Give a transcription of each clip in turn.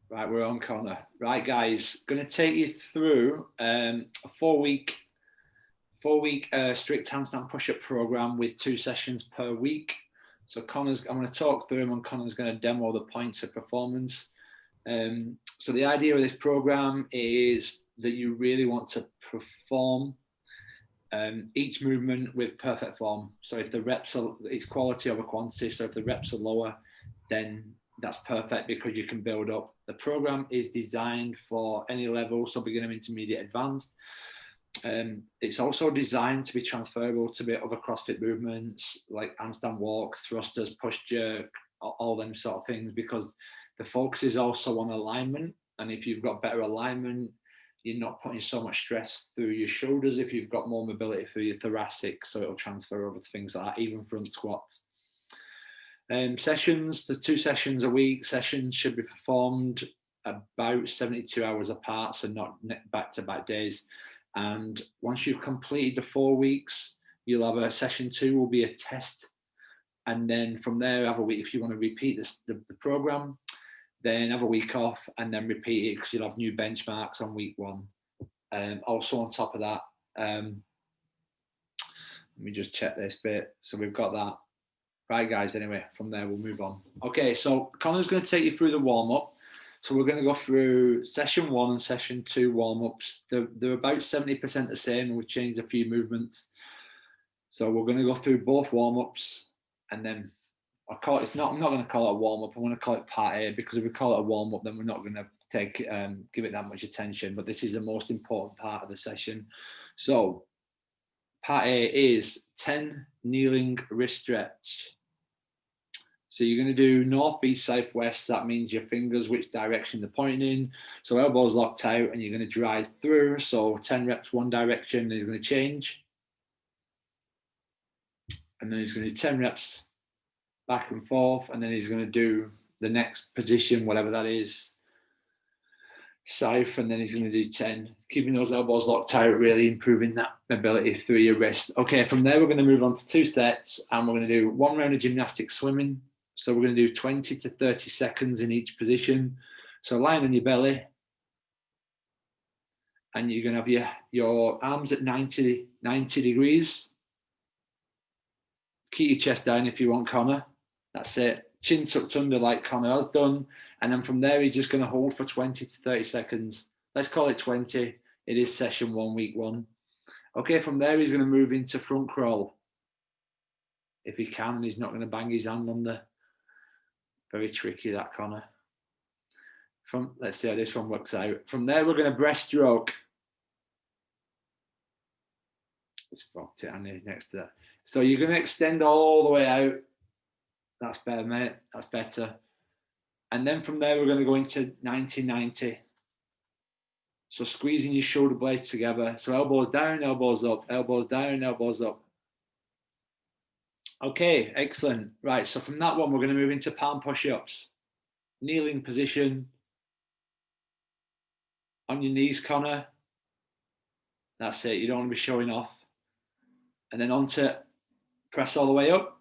Right, we're on, Connor. Right, guys, going to take you through a four-week strict handstand push-up program with 2 sessions per week. So I'm going to talk through them, and Connor's going to demo the points of performance. So the idea of this program is that you really want to perform each movement with perfect form. So if the reps are, it's quality over quantity. So if the reps are lower, then that's perfect because you can build up. The program is designed for any level, so beginner, intermediate, advanced. It's also designed to be transferable to be other CrossFit movements like handstand walks, thrusters, push jerk, all them sort of things, because the focus is also on alignment. And if you've got better alignment, you're not putting so much stress through your shoulders if you've got more mobility through your thoracic, so it'll transfer over to things like that, even front squats. Sessions, the 2 sessions a week. Sessions should be performed about 72 hours apart, so not back-to-back days. And once you've completed the 4 weeks, you'll have a session 2 will be a test. And then from there, have a week if you want to repeat the program, then have a week off and then repeat it because you'll have new benchmarks on week 1. Also on top of that, let me just check this bit. So we've got that. Right, guys, anyway, from there, we'll move on. Okay, so Connor's going to take you through the warm-up. So we're going to go through session 1 and session 2 warm-ups. They're about 70% the same, and we've changed a few movements. So we're going to go through both warm-ups, and then I'm not going to call it a warm-up. I'm going to call it part A, because if we call it a warm-up, then we're not going to give it that much attention. But this is the most important part of the session. So part A is 10 kneeling wrist stretch. So you're going to do north, east, south, west. That means your fingers, which direction they're pointing in. So elbows locked out, and you're going to drive through. So 10 reps one direction, and he's going to change. And then he's going to do 10 reps back and forth, and then he's going to do the next position, whatever that is, south, and then he's going to do 10, keeping those elbows locked out, really improving that mobility through your wrist. Okay, from there, we're going to move on to 2 sets, and we're going to do 1 round of gymnastic swimming. So we're going to do 20 to 30 seconds in each position. So lying on your belly, and you're going to have your arms at 90 degrees. Keep your chest down if you want, Connor. That's it. Chin tucked under like Connor has done. And then from there, he's just going to hold for 20 to 30 seconds. Let's call it 20. It is session 1, week 1. Okay, from there, he's going to move into front crawl. If he can, and he's not going to bang his hand on the... Very tricky, that, Connor. Let's see how this one works out. From there, we're going to breaststroke. Just fucked it, Andy, next to that. So you're going to extend all the way out. That's better, mate. That's better. And then from there, we're going to go into 90-90. So squeezing your shoulder blades together. So elbows down, elbows up, elbows down, elbows up. Okay, excellent. Right, so from that one, we're going to move into palm push-ups. Kneeling position. On your knees, Connor. That's it. You don't want to be showing off. And then on to press all the way up.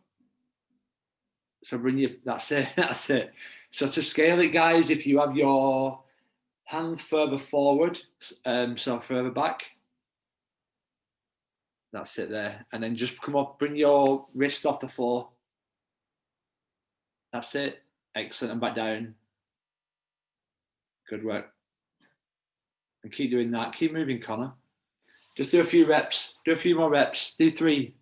So that's it, that's it. So to scale it, guys, if you have your hands further forward, so further back, that's it there. And then just come up, bring your wrist off the floor. That's it. Excellent. And back down. Good work. And keep doing that. Keep moving, Connor. Just do a few reps. Do a few more reps. Do 3.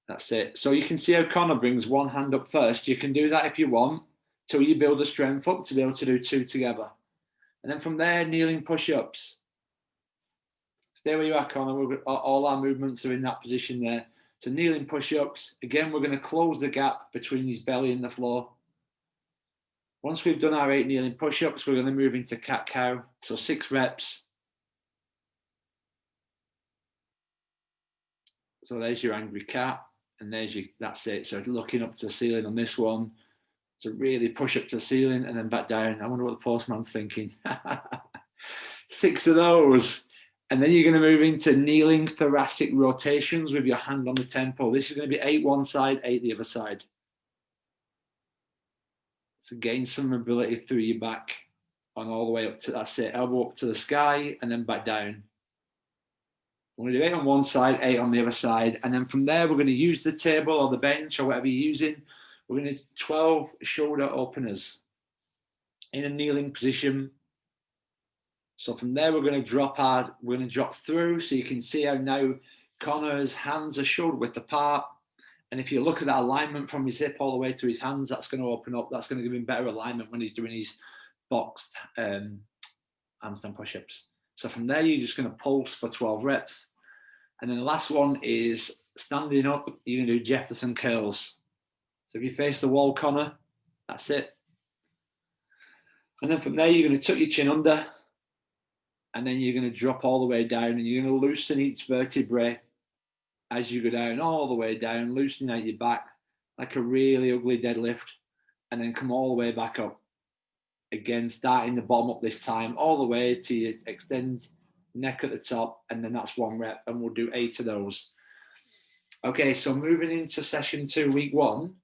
That's it. So you can see how Connor brings one hand up first. You can do that if you want, till you build the strength up to be able to do 2 together. And then from there, kneeling push-ups. Stay where you are, Connor. All our movements are in that position there. So kneeling push-ups. Again, we're going to close the gap between his belly and the floor. Once we've done our 8 kneeling push-ups, we're going to move into cat-cow. So 6 reps. So there's your angry cat. And that's it. So looking up to the ceiling on this one. So really push up to the ceiling and then back down. I wonder what the postman's thinking. 6 of those. And then you're going to move into kneeling thoracic rotations with your hand on the temple. This is going to be 8 one side, 8 the other side. So gain some mobility through your back on all the way up to, that's it, elbow up to the sky and then back down. We're going to do 8 on one side, 8 on the other side. And then from there, we're going to use the table or the bench or whatever you're using. We're going to do 12 shoulder openers in a kneeling position. So from there, we're going to drop through. So you can see how now Connor's hands are shoulder width apart. And if you look at that alignment from his hip all the way to his hands, that's going to open up. That's going to give him better alignment when he's doing his boxed handstand push-ups. So from there, you're just going to pulse for 12 reps. And then the last one is standing up. You're going to do Jefferson curls. So if you face the wall, Connor, that's it. And then from there, you're going to tuck your chin under. And then you're going to drop all the way down and you're going to loosen each vertebrae as you go down, all the way down, loosening out your back like a really ugly deadlift, and then come all the way back up. Again, starting the bottom up this time, all the way to you extend neck at the top, and then that's 1 rep, and we'll do 8 of those. Okay, so moving into session 2, week 1,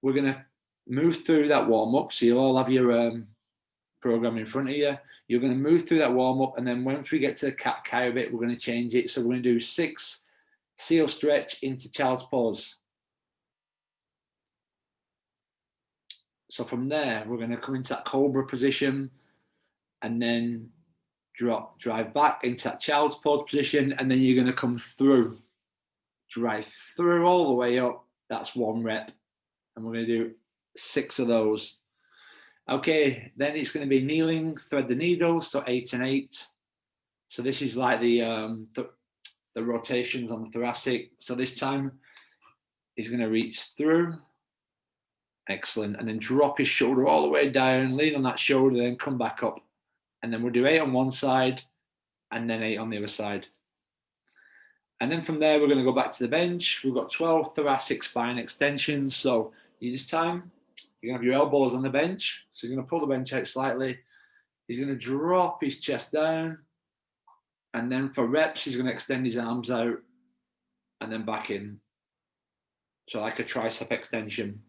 we're going to move through that warm-up. So you'll all have your program in front of you. You're going to move through that warm-up, and then once we get to the cat-cow bit, we're going to change it. So we're going to do 6 seal stretch into child's pose. So from there, we're going to come into that cobra position and then drive back into that child's pose position, and then you're going to come through, drive through all the way up. That's 1 rep, and we're going to do 6 of those. Okay, then it's going to be kneeling, thread the needle, so 8 and 8. So this is like the rotations on the thoracic. So this time he's going to reach through. Excellent. And then drop his shoulder all the way down, lean on that shoulder, then come back up. And then we'll do 8 on one side and then 8 on the other side. And then from there, we're going to go back to the bench. We've got 12 thoracic spine extensions. So this time, you're going to have your elbows on the bench. So you're going to pull the bench out slightly. He's going to drop his chest down. And then for reps, he's going to extend his arms out and then back in. So like a tricep extension.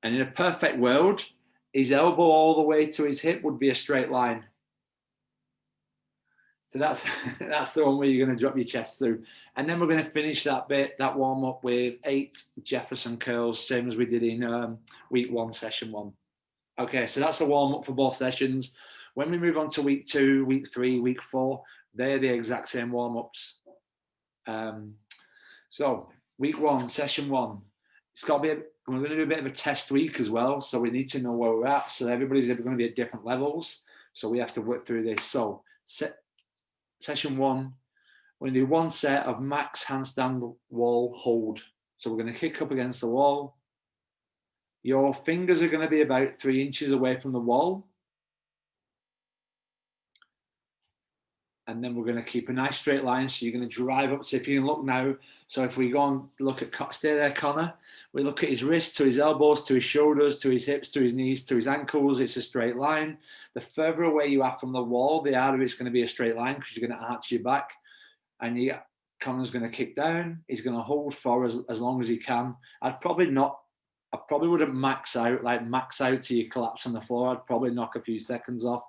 And in a perfect world, his elbow all the way to his hip would be a straight line. So that's the one where you're going to drop your chest through. And then we're going to finish that warm up with 8 Jefferson curls, same as we did in week 1, session 1. Okay, so that's the warm up for both sessions. When we move on to week 2, week 3, week 4, they're the exact same warm ups. So week 1, session 1, it's got to be we're going to do a bit of a test week as well. So we need to know where we're at. So everybody's going to be at different levels. So we have to work through this. So session 1, we're going to do 1 set of max handstand wall hold. So we're going to kick up against the wall. Your fingers are going to be about 3 inches away from the wall. And then we're going to keep a nice straight line. So you're going to drive up. So if you can look now, so if we go and look at, stay there, Connor, we look at his wrists, to his elbows, to his shoulders, to his hips, to his knees, to his ankles. It's a straight line. The further away you are from the wall, the harder it's going to be a straight line because you're going to arch your back. And Connor's going to kick down. He's going to hold for as long as he can. I probably wouldn't max out till you collapse on the floor. I'd probably knock a few seconds off.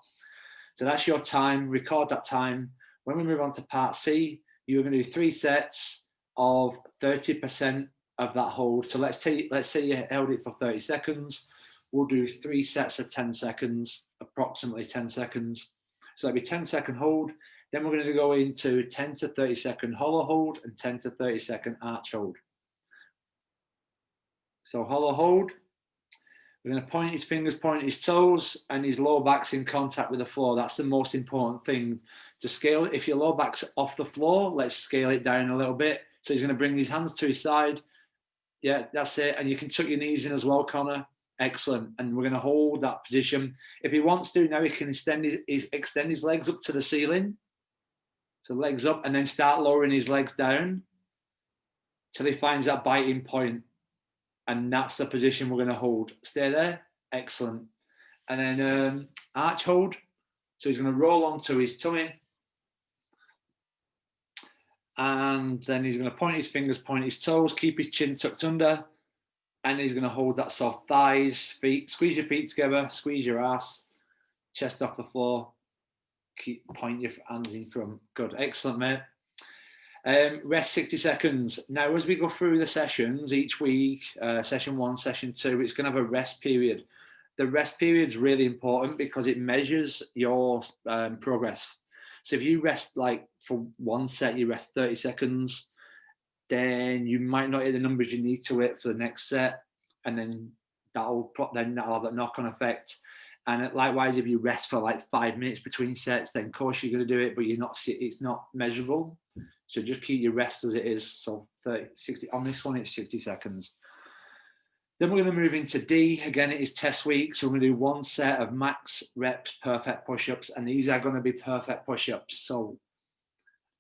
So that's your time. Record that time. When we move on to part C, you're going to do 3 sets of 30% of that hold. So let's say you held it for 30 seconds. We'll do 3 sets of 10 seconds, approximately 10 seconds. So that'll be 10-second hold. Then we're going to go into 10 to 30 second hollow hold and 10 to 30 second arch hold. So hollow hold. We're going to point his fingers, point his toes, and his lower back's in contact with the floor. That's the most important thing to scale. If your lower back's off the floor, let's scale it down a little bit. So he's going to bring his hands to his side. Yeah, that's it. And you can tuck your knees in as well, Connor. Excellent. And we're going to hold that position. If he wants to, now he can extend his legs up to the ceiling. So legs up, and then start lowering his legs down till he finds that biting point. And that's the position we're going to hold. Stay there. Excellent. And then arch hold. So he's going to roll onto his tummy. And then he's going to point his fingers, point his toes, keep his chin tucked under, and he's going to hold that soft thighs, feet, squeeze your feet together, squeeze your ass, chest off the floor, point your hands in front. Good, excellent, mate. Rest 60 seconds. Now, as we go through the sessions each week, session 1, session 2, it's going to have a rest period. The rest period is really important because it measures your progress. So if you rest, like for one set, you rest 30 seconds, then you might not hit the numbers you need to hit for the next set, and then that'll have that knock-on effect. And likewise, if you rest for like 5 minutes between sets, then of course you're going to do it, but it's not measurable. So just keep your rest as it is. So 30, 60 on this one, it's 60 seconds. Then we're going to move into D. Again, it is test week. So we're going to do 1 set of max reps, perfect push-ups. And these are going to be perfect push-ups. So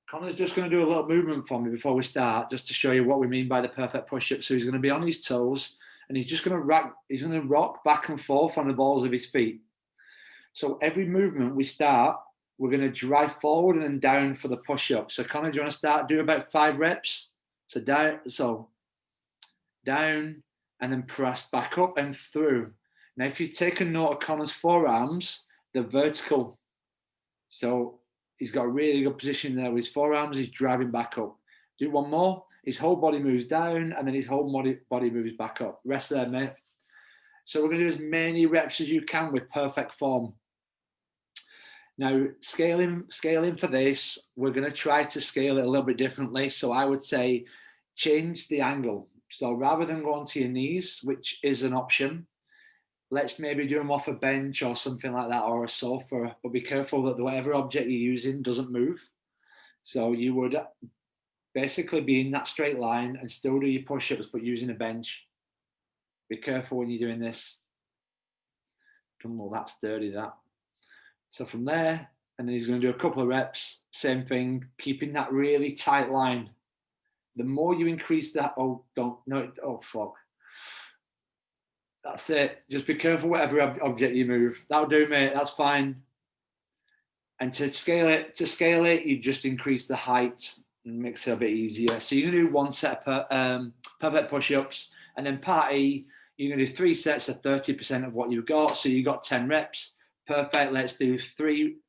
Connor's just going to do a little movement for me before we start, just to show you what we mean by the perfect push-up. So he's going to be on his toes, and he's just going to rock back and forth on the balls of his feet. So every movement we start, we're going to drive forward and then down for the push-up. So Connor, do you want to start? Do about 5 reps. So down, and then press back up and through. Now, if you take a note of Connor's forearms, they're vertical. So he's got a really good position there with his forearms. He's driving back up. Do one more. His whole body moves down, and then his whole body moves back up. Rest there, mate. So we're going to do as many reps as you can with perfect form. Now, scaling for this, we're going to try to scale it a little bit differently. So I would say change the angle. So rather than go onto your knees, which is an option, let's maybe do them off a bench or something like that, or a sofa, but be careful that whatever object you're using doesn't move. So you would basically be in that straight line and still do your push-ups, but using a bench. Be careful when you're doing this. Well, that's dirty, that. So from there, and then he's going to do a couple of reps, same thing, keeping that really tight line. The more you increase that, fuck. That's it. Just be careful whatever object you move. That'll do, mate. That's fine. And to scale it, you just increase the height and makes it a bit easier. So you're going to do 1 set of perfect push-ups, and then part E, you're going to do 3 sets of 30% of what you've got. So you got 10 reps. Perfect. Let's do three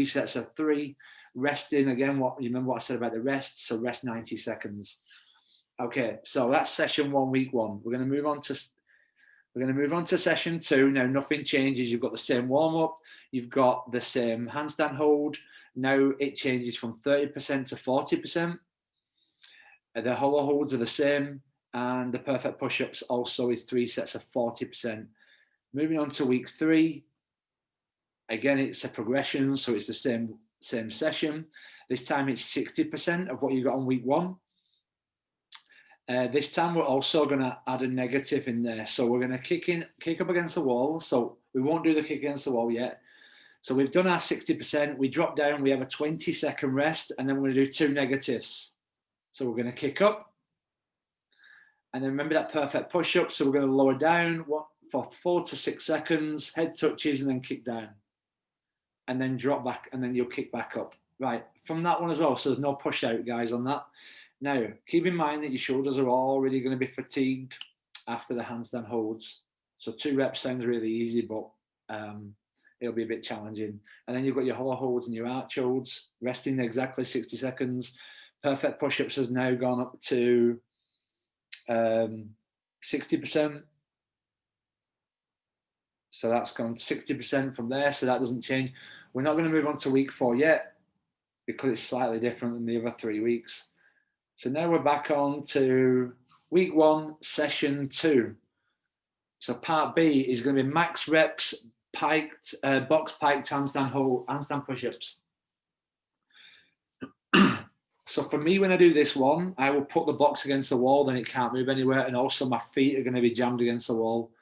sets of 3. Resting again. You remember what I said about the rest? So rest 90 seconds. Okay, so that's session 1, week 1. We're going to move on to session 2. Now nothing changes. You've got the same warm up. You've got the same handstand hold. Now it changes from 30% to 40%. The hollow holds are the same, and the perfect push-ups also is 3 sets of 40%. Moving on to week 3. Again, it's a progression, so it's the same session. This time it's 60% of what you got on week 1. This time we're also going to add a negative in there. So we're going to kick up against the wall. So we won't do the kick against the wall yet. So we've done our 60%. We drop down, we have a 20-second rest, and then we're going to do 2 negatives. So we're going to kick up. And then remember that perfect push-up. So we're going to lower down for 4 to 6 seconds, head touches, and then kick down. And then drop back, and then you'll kick back up. Right, from that one as well. So there's no push out, guys, on that. Now, keep in mind that your shoulders are already going to be fatigued after the handstand holds. So 2 reps sounds really easy, but it'll be a bit challenging. And then you've got your hollow holds and your arch holds, resting exactly 60 seconds. Perfect push-ups has now gone up to 60%. So that's gone 60% from there, so that doesn't change. We're not going to move on to week 4 yet because it's slightly different than the other 3 weeks. So now we're back on to week 1, session 2. So part B is going to be max reps, box piked handstand push-ups. So for me, when I do this one, I will put the box against the wall, then it can't move anywhere. And also my feet are going to be jammed against the wall.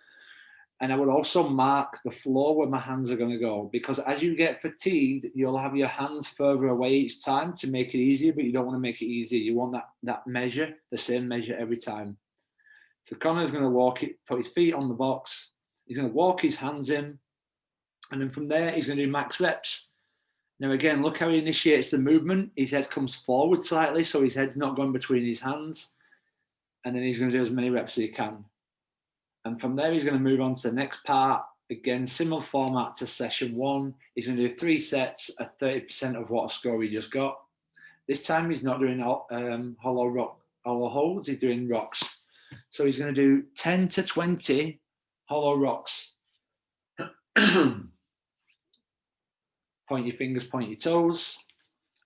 And I would also mark the floor where my hands are going to go, because as you get fatigued, you'll have your hands further away each time to make it easier, but you don't want to make it easier. You want that measure, the same measure every time. So Connor's going to put his feet on the box. He's going to walk his hands in. And then from there, he's going to do max reps. Now again, look how he initiates the movement. His head comes forward slightly, so his head's not going between his hands. And then he's going to do as many reps as he can. And from there, he's going to move on to the next part. Again, similar format to session 1. He's going to do 3 sets at 30% of what score he just got. This time he's not doing hollow holds, he's doing rocks. So he's going to do 10 to 20 hollow rocks. Point your fingers, point your toes,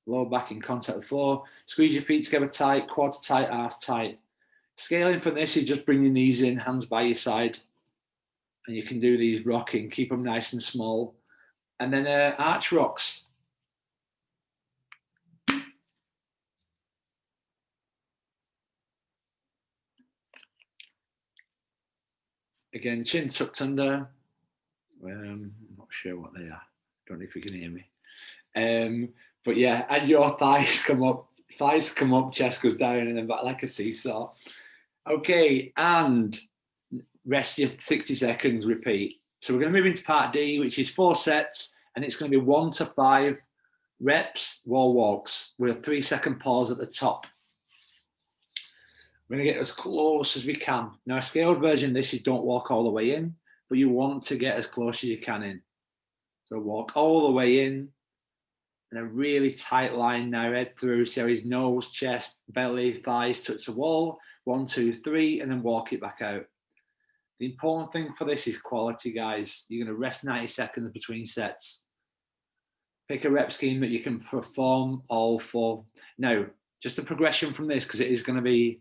lower back in contact with the floor. Squeeze your feet together tight, quads tight, arse tight. Scaling from this is just bring your knees in, hands by your side. And you can do these rocking, keep them nice and small. And then arch rocks. Again, chin tucked under. I'm not sure what they are. Don't know if you can hear me. But yeah, and your thighs come up, chest goes down, and then back like a seesaw. Okay, and rest your 60 seconds, repeat. So we're going to move into part D, which is 4 sets, and it's going to be 1 to 5 reps, wall walks, with a 3-second pause at the top. We're going to get as close as we can. Now, a scaled version of this is don't walk all the way in, but you want to get as close as you can in. So walk all the way in, and a really tight line now, head through, so his nose, chest, belly, thighs touch the wall. 1, 2, 3, and then walk it back out. The important thing for this is quality, guys. You're going to rest 90 seconds between sets. Pick a rep scheme that you can perform all 4. Now, just a progression from this, because it is going to be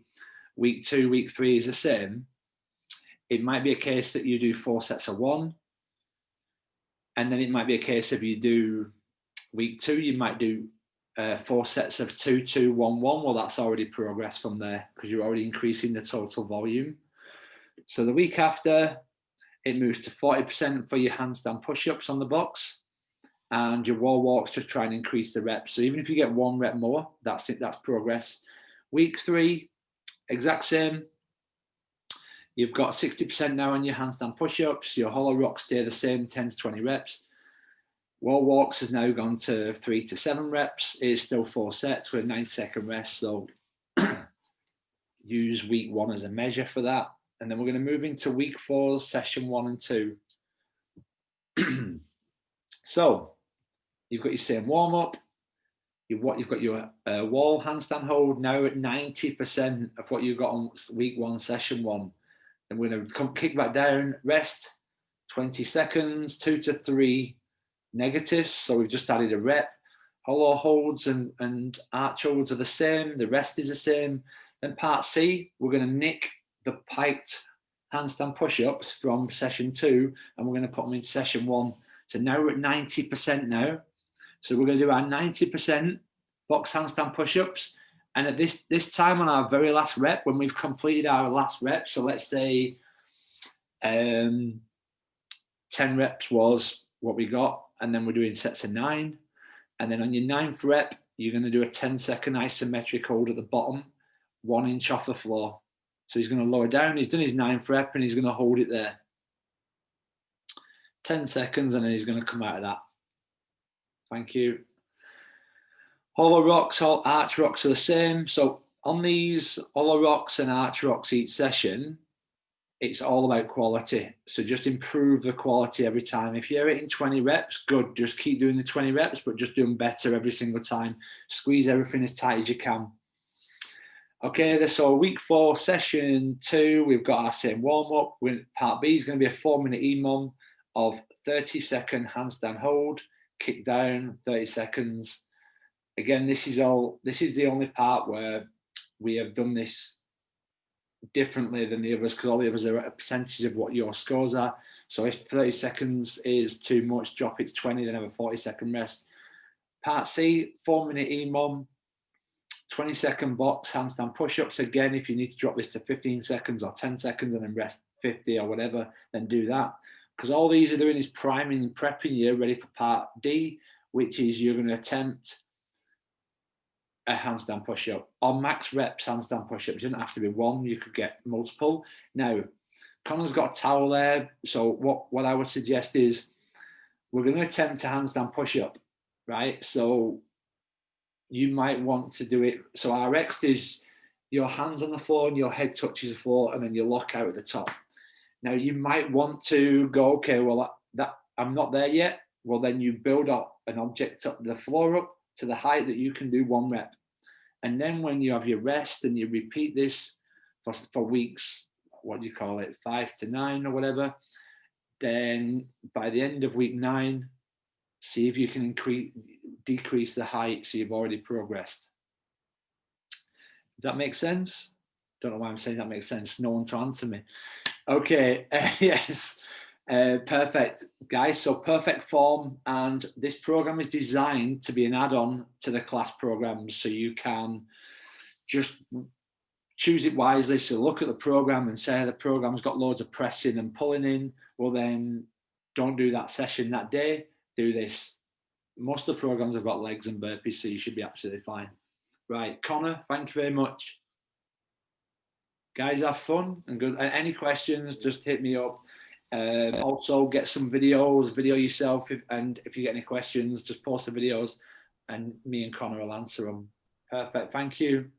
week 2, week 3 is the same. It might be a case that you do 4 sets of 1. And then it might be a case of you do week 2, you might do 4 sets of 2, 2, 1, 1. Well, that's already progress from there because you're already increasing the total volume. So the week after, it moves to 40% for your handstand push-ups on the box, and your wall walks just try and increase the reps. So even if you get 1 rep more, that's it, that's progress. Week 3, exact same. You've got 60% now on your handstand push-ups. Your hollow rocks stay the same, 10 to 20 reps. Wall walks has now gone to 3 to 7 reps. It is still 4 sets with a 90-second rest. So use week 1 as a measure for that. And then we're going to move into week 4, session 1 and 2. So you've got your same warm-up. You've got your wall handstand hold now at 90% of what you got on week 1, session 1. And we're going to kick back down, rest, 20 seconds, 2 to 3 negatives. So we've just added a rep. Hollow holds and arch holds are the same. The rest is the same. Then part C, we're going to nick the piked handstand push-ups from session 2, and we're going to put them in session 1. So now we're at 90% now. So we're going to do our 90% box handstand push-ups. And at this time on our very last rep, when we've completed our last rep, so let's say 10 reps was what we got, and then we're doing sets of 9. And then on your 9th rep, you're going to do a 10-second isometric hold at the bottom, 1 inch off the floor. So he's going to lower down. He's done his 9th rep, and he's going to hold it there. 10 seconds, and then he's going to come out of that. Thank you. Hollow rocks, all arch rocks are the same. So on these hollow rocks and arch rocks each session, it's all about quality. So just improve the quality every time. If you're hitting 20 reps, good. Just keep doing the 20 reps, but just do them better every single time. Squeeze everything as tight as you can. Okay, so week 4, session 2, we've got our same warm-up. Part B is going to be a 4-minute EMOM of 30-second handstand hold, kick down, 30 seconds. Again, this is the only part where we have done this differently than the others, because all the others are at a percentage of what your scores are. So if 30 seconds is too much, drop it to 20, then have a 40-second rest. Part C, 4-minute EMOM, 20-second box handstand push-ups. Again, if you need to drop this to 15 seconds or 10 seconds and then rest 50 or whatever, then do that. Because all these are doing is priming and prepping you ready for part D, which is you're going to attempt a handstand push-up or max reps handstand push-up. It doesn't have to be 1, you could get multiple. Now, Connor's got a towel there, so what I would suggest is we're going to attempt a handstand push-up, right? So you might want to do it. So our X is your hands on the floor and your head touches the floor, and then you lock out at the top. Now you might want to go, okay, well that I'm not there yet. Well, then you build up an object up the floor up to the height that you can do 1 rep. And then when you have your rest and you repeat this for weeks, what do you call it, 5 to 9 or whatever, then by the end of week 9, see if you can decrease the height so you've already progressed. Does that make sense? Don't know why I'm saying that makes sense. No one to answer me. Okay, yes, perfect, guys. So perfect form, and this program is designed to be an add-on to the class programs, so you can just choose it wisely. So look at the program and say the program's got loads of pressing and pulling in. Well, then don't do that session that day. Do this. Most of the programs have got legs and burpees, so you should be absolutely fine. Right, Connor, thank you very much. Guys, have fun and good. Any questions, just hit me up. Also, get some videos, video yourself, and if you get any questions, just post the videos and me and Connor will answer them. Perfect, thank you.